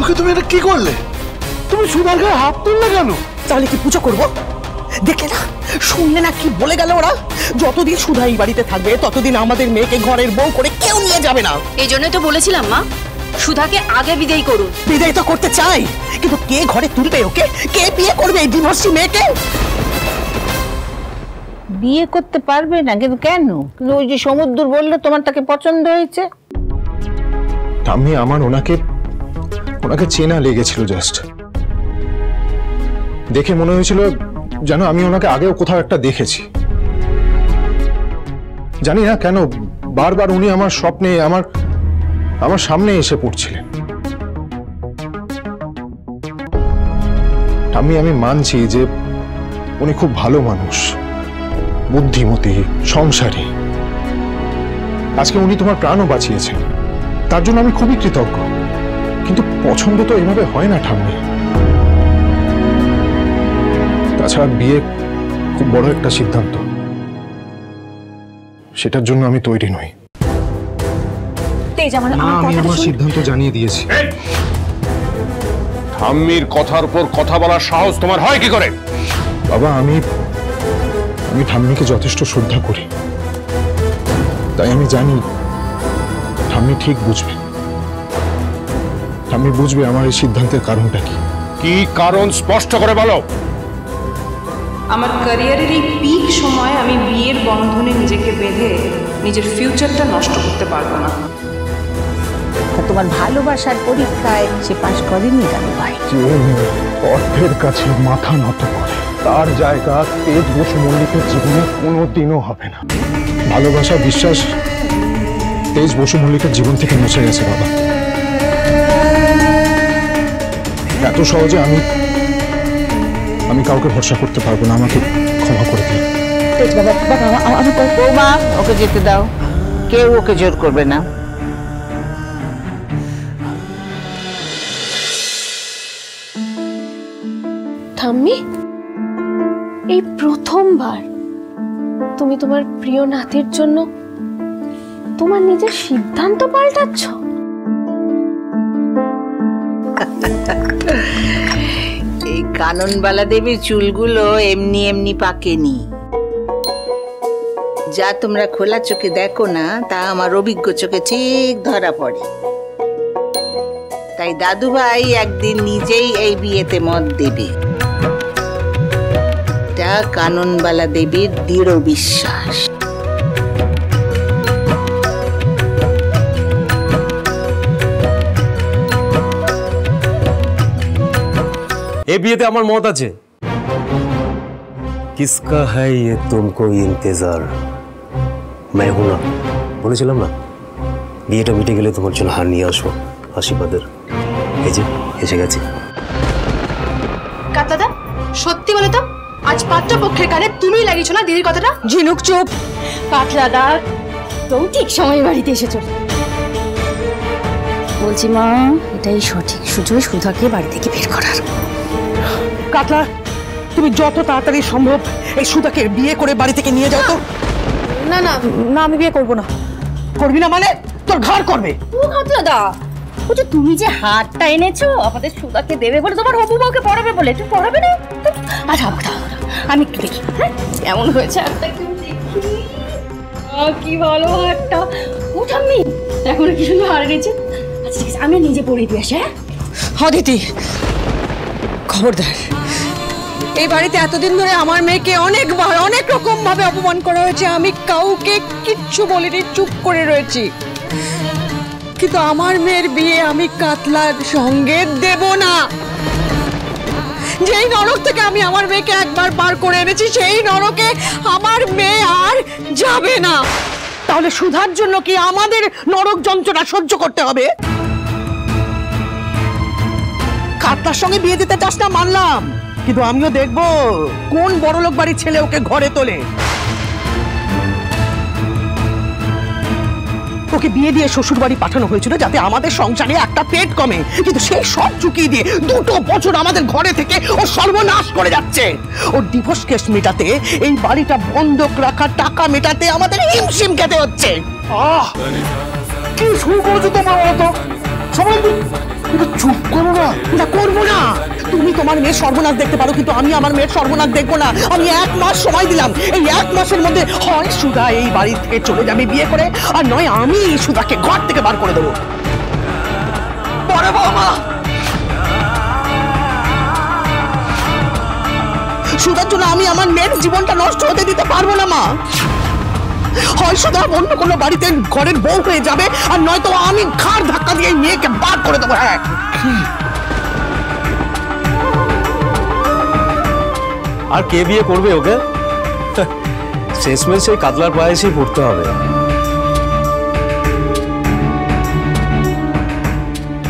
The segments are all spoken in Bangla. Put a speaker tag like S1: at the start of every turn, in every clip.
S1: ওকে তুমি এটা কি করলে? তুমি সুধার গায়ে হাত তুললে কেন?
S2: তাহলে কি পুজো করবো? দেখলে না, শুনলে না কি বলে গেল ওরা? যতদিন সুধা এই বাড়িতে থাকবে ততদিন আমাদের মেয়েকে ঘরের বউ করে কেউ নিয়ে যাবে না।
S3: এই জন্যই তো বলেছিলাম মা, সুধাকে আগে বিদায় করুন।
S2: বিদায় তো করতে চাই, কিন্তু কে ঘরে তুলবে ওকে? কে বিয়ে করবে এই ডিভোর্সি মেয়েকে?
S4: বিয়ে করতে পারবে না, কিন্তু কেন? কিন্তু ওই যে সমুদ্র বললো তোমার তাকে পছন্দ হয়েছে।
S5: আমি আমার ওনাকে চেনা লেগেছিল। জাস্ট দেখে মনে হয়েছিল যেন আমি ওনাকে আগেও কোথাও একটা দেখেছি। জানি না কেন বারবার উনি আমার স্বপ্নে আমার সামনে এসে পড়ছিলেন। আমি মানছি যে উনি খুব ভালো মানুষ, বুদ্ধিমতী, সংসারী। আজকে উনি তোমার প্রাণও বাঁচিয়েছেন, তার জন্য আমি খুবই কৃতজ্ঞ। কিন্তু পছন্দ তো এভাবে হয় না ঠাম্মি। তাছাড়া বিয়ে খুব বড় একটা সিদ্ধান্ত, সেটার জন্য আমি তৈরি নই। আমি আমার সিদ্ধান্ত জানিয়ে দিয়েছি।
S6: ঠাম্মির কথার উপর কথা বলার সাহস তোমার হয় কি করে?
S5: বাবা, আমি ঠাম্মিকে যথেষ্ট শ্রদ্ধা করি, তাই আমি জানি ঠাম্মি ঠিক বুঝবে। ঠাম্মি বুঝবে আমার এই সিদ্ধান্তের কারণটা কি।
S6: কি কারণ স্পষ্ট করে বলো।
S7: আমার ক্যারিয়ারের এই পিক সময় আমি বিয়ের বন্ধনে নিজেকে বেঁধে নিজের ফিউচারটা নষ্ট করতে পারবো না।
S4: তোমার ভালোবাসার পরীক্ষায় সে পাশ করেনি কেন ভাই?
S5: যে অর্থের কাছে মাথা নত করে তার জায়গা তেজ বসু মল্লিকের জীবনে কোনোদিনও হবে না। ভালোবাসা, বিশ্বাস তেজ বসু মল্লিকের জীবন থেকে মুছে গেছে বাবা। এত সহজে আমি কাউকে ভরসা করতে পারবো না। আমাকে ক্ষমা করে দিন।
S4: মা, ওকে যেতে দাও, কেউ ওকে জোর করবে না।
S8: ঠাম্মি, এই প্রথমবার তুমি তোমার প্রিয় নাতির জন্য তোমার নিজের সিদ্ধান্ত পাল্টাচ্ছ।
S4: এই কাননবালা দেবীর চুলগুলো এমনি এমনি পাকেনি। যা তোমরা খোলা চোখে দেখো না, তা আমার অভিজ্ঞ চোখে ঠিক ধরা পড়ে। তাই দাদু ভাই একদিন নিজেই এই বিয়েতে মত দেবে, এটা কাননবালা দেবীর দৃঢ় বিশ্বাস।
S9: এই বিয়েতে আমার মত আছে। কিসকা হ্যায় ये तुमको इंतजार मैं हूं ना, বলেছিলাম না বিয়েটা মিটে গেলে তোমার জন্য হার নিয়ে আসবো আশীর্বাদের। এই যে এসে গেছি।
S8: কাতলাদা, সত্যি বলে তো আজ পাত্রপক্ষের কানে তুমিই লাগিয়েছো না দিদির কথাটা?
S2: ঝিনুক চুপ।
S8: কাতলাদা, তুমি ঠিক সময় বাড়িতে এসেছো। বলছি মা, এটাই সঠিক সুযোগ সুধাকে বাড়ি থেকে বের করার।
S2: কাতলা, তুমি যত তাড়াতাড়ি সম্ভব এই সুধাকে বিয়ে করে বাড়ি থেকে নিয়ে যাও তো।
S8: না না না, আমি বিয়ে করবো না।
S2: করবি না মানে? তোর ঘর করবে।
S8: ও কাতলাদা, বলছি তুমি যে হাতটা এনেছো আমাদের সুধাকে দেবে বলে, তোমার হবু বউকে পড়াবে বলে, তুমি পড়াবে না? আচ্ছা আমি একটু দেখি। হ্যাঁ, কেমন হয়েছে হাতটা, একটু দেখি। কি ভালো হাতটা। উঠামনি এখন কি সুন্দর হার গেছে। আচ্ছা ঠিক আছে, আমি নিজে পড়ে দিয়ে আসি।
S2: হ্যাঁ দিদি, খবরদার। এই বাড়িতে এতদিন ধরে আমার মেয়েকে অনেকবার অনেক রকম ভাবে অপমান করা হয়েছে। আমি কাউকে কিচ্ছু বলিনি, চুপ করে রয়েছি। কিন্তু আমার মেয়ের বিয়ে আমি কাতলার সঙ্গে দেব না। যেই নরক থেকে আমি আমার মেয়েকে একবার পার করে এনেছি, সেই নরকে আমার মেয়ে আর যাবে না। তাহলে সুধার জন্য কি আমাদের নরক যন্ত্রণা সহ্য করতে হবে? কাতলার সঙ্গে বিয়ে দিতে চাস না মানলাম, কিন্তু আমিও দেখবো কোন বড়লোক বাড়ির ছেলে ওকে ঘরে তোলে। ওকে বিয়ে দিয়ে শ্বশুর বাড়ি পাঠানো হয়েছিল যাতে আমাদের সংসারে একটা পেট কমে, কিন্তু সেই সব চুকিয়ে দিয়ে 2 বছর আমাদের ঘরে থেকে ও সর্বনাশ করে যাচ্ছে। ওর ডিভোর্স কেস মেটাতে, এই বাড়িটা বন্ধক রাখা টাকা মেটাতে আমাদের হিমশিম খেতে হচ্ছে।
S1: কি শুরু করেছো তোমরা? বলো তো সবাই চুপ করো না।
S2: না করবো না। তুমি তোমার মেয়ের সর্বনাশ দেখতে পারো, কিন্তু আমি আমার মেয়ের সর্বনাশ দেখবো না। আমি 1 মাস সময় দিলাম, এই 1 মাসের মধ্যে হয় সুধা এই বাড়ি থেকে চলে যাবে বিয়ে করে, আর নয় আমি সুধাকে ঘর থেকে বার করে দেবো। বড় বৌমা, সুধার জন্য আমি আমার মেয়ের জীবনটা নষ্ট হতে দিতে পারবো না মা। হয় সুধা অন্য কোনো বাড়িতে ঘরের বউ হয়ে যাবে, আর নয়তো আমি ঘাড় ধাক্কা দিয়ে মেয়েকে বার করে দেবো। হ্যাঁ,
S9: আর কে বিয়ে করবে ওকে? শেষমেশ সেই কাতলার পায়েসেই পড়তে হবে।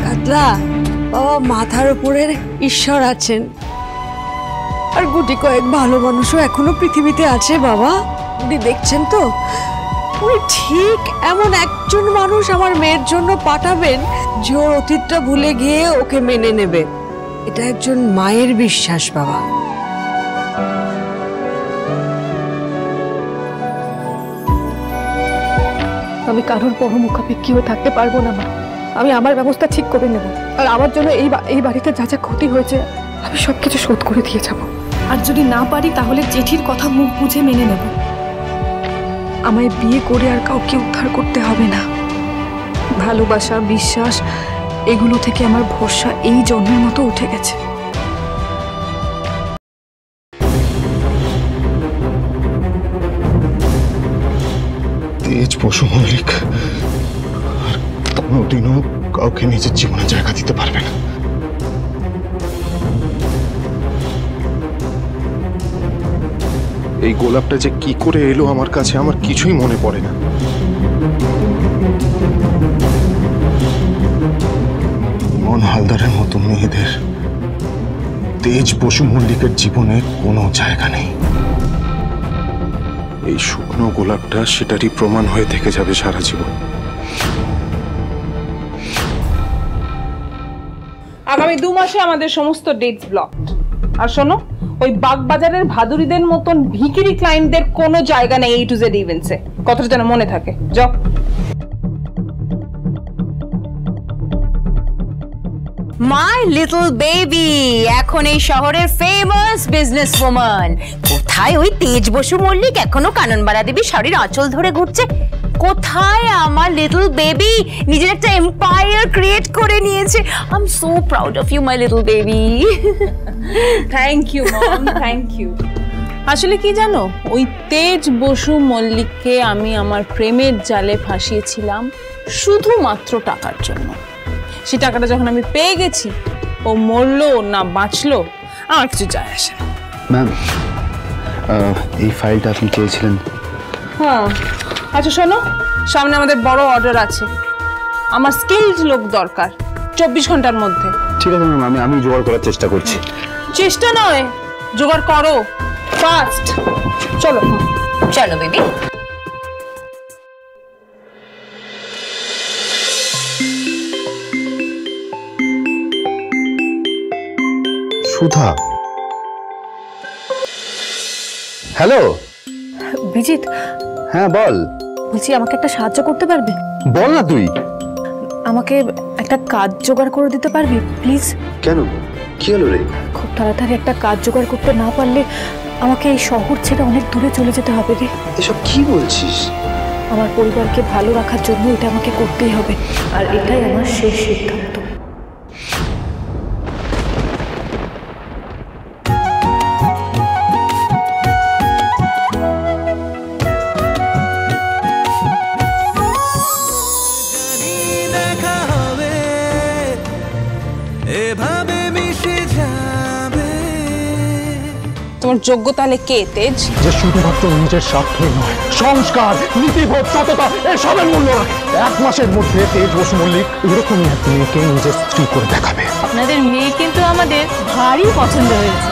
S2: কাতলা বাবা, মাথার উপরের ঈশ্বর আছেন, আর গুটি কয়েক ভালো মানুষও এখনো পৃথিবীতে আছে বাবা। উনি দেখছেন তো, উনি ঠিক এমন একজন মানুষ আমার মেয়ের জন্য পাঠাবেন যে ওর অতীতটা ভুলে গিয়ে ওকে মেনে নেবে। এটা একজন মায়ের বিশ্বাস বাবা।
S8: আমি কারোর বড় মুখাপেক্ষী হয়ে থাকতে পারবো না মা। আমি আমার ব্যবস্থা ঠিক করে নেব, আর আমার জন্য এই বাড়িতে যা যা ক্ষতি হয়েছে আমি সবকিছু শোধ করে দিয়ে যাব। আর যদি না পারি তাহলে জেঠির কথা মুখ বুঝে মেনে নেব। আমায় বিয়ে করে আর কাউকে উদ্ধার করতে হবে না। ভালোবাসা, বিশ্বাস, এগুলো থেকে আমার ভরসা এই জন্মের মতো উঠে গেছে।
S5: তেজ বসু মল্লিক আর কোনোদিনও কাউকে নিজের জীবনে জায়গা দিতে পারবে না। এই গোলাপটা যে কি করে এলো আমার কাছে, আমার কিছুই মনে পড়ে না। মন হালদারের মতো মেয়েদের তেজ বসু মল্লিকের জীবনে কোনো জায়গা নেই। এই শুকনো গোলাপটা সেটারই প্রমাণ হয়ে থেকে যাবে সারা জীবন।
S7: আগামী 2 মাসে আমাদের সমস্ত ডেটস ব্লকড। আর শোনো, ওই বাগবাজারের ভাদুরীদের মতন ভিকিরি ক্লায়েন্টদের কোনো জায়গা নেই A to Z ইভেন্টসে। কথাটা যেন মনে থাকে। যাও।
S3: মাই লিটল বেবি এখন এই শহরের ফেমাস বিজনেস ওম্যান। কোথায় ওই তেজ বসু মল্লিক এখনো কাননবাড়া দেবী শাড়ির আঁচল ধরে ঘুরছে? কোথায় আমার লিটল বেবি নিজের একটা এম্পায়ার ক্রিয়েট করে নিয়েছে? I am so proud of you my little baby.
S7: Thank you mom, thank you. আসলে কি জানো, ওই তেজ বসু মল্লিককে আমি আমার প্রেমের জালে ফাঁসিয়েছিলাম শুধুমাত্র টাকার জন্য। সেই টাকাটা যখন আমি পেয়ে গেছি, ও মরলো না বাঁচলো আমার কিছু যায় আসে না।
S1: ম্যাম, এই ফাইলটা আপনি চেয়েছিলেন।
S7: হ্যাঁ, আচ্ছা শোনো, সামনে আমাদের বড় অর্ডার আছে, আমার স্কিলড লোক দরকার 24 ঘন্টার মধ্যে।
S1: ঠিক আছে ম্যাম, আমি জোগাড় করার চেষ্টা করছি।
S7: চেষ্টা নয়, জোগাড় করো ফাস্ট। চলো
S3: চলো বেবি।
S5: সুধা,
S1: হ্যালো
S8: বিজিত,
S1: হ্যাঁ বল।
S8: বলছি আমাকে একটা সাহায্য করতে পারবি?
S1: বল না তুই।
S8: আমাকে একটা কাজ জোগাড় করে দিতে পারবি প্লিজ?
S1: কেন, কি হলো রে?
S8: খুব তাড়াতাড়ি একটা কাজ জোগাড় করতে না পারলে আমাকে এই শহর ছেড়ে অনেক দূরে চলে যেতে হবে রে।
S1: এসব কি বলছিস?
S8: আমার পরিবারকে ভালো রাখার জন্য এটা আমাকে করতেই হবে, আর এটাই আমার শেষ সিদ্ধান্ত।
S7: তোমার যোগ্যতা হলে কে তেজ?
S5: যে শুধুমাত্র নিজের স্বার্থই নয়, সংস্কার, নীতিবোধ, সততা এসবের মূল্য রাখে। 1 মাসের মধ্যে তেজ বসু মল্লিক এরকমই এক মেয়েকে নিজের স্ত্রী করে দেখাবে।
S8: আপনাদের মেয়ে কিন্তু আমাদের ভারী পছন্দ হয়েছে।